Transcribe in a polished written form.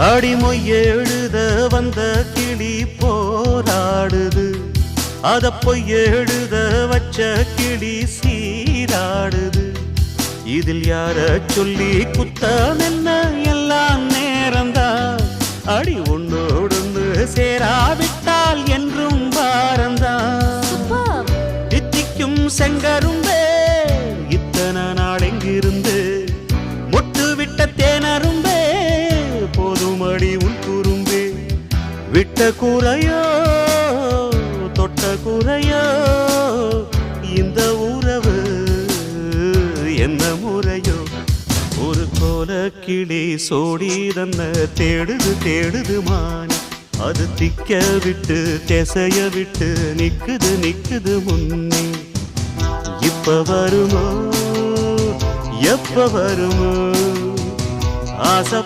அடிமொய் எழுத வந்த கிளி போராடுது, அத பொய் எழுத வச்ச கிளி சீராடுது. இதில் யார சொல்லி குத்தம் என்ன, எல்லாம் நேரம்தான். அடி ஒன்னோடொன்று சேராவிட்டால் என்றும் பாரம்தான். தித்திக்கும் செங்கரும்பே இத்தனை நாள் எங்கிருந்து, மொட்டு விட்ட தேனரும்பே போதும் அடி உன் குறும்பே. விட்ட கூரையோ தொட்ட கூரையோ இந்த உறவு என்ன முறையோ. ஒரு கோல கிளி சோடி தன்ன தேடுது தேடுது மான், அது திக்க விட்டு திசைய விட்டு நிக்குது நிக்குது முன்னே. இப்ப வருமோ எப்ப வருமோ ஆசை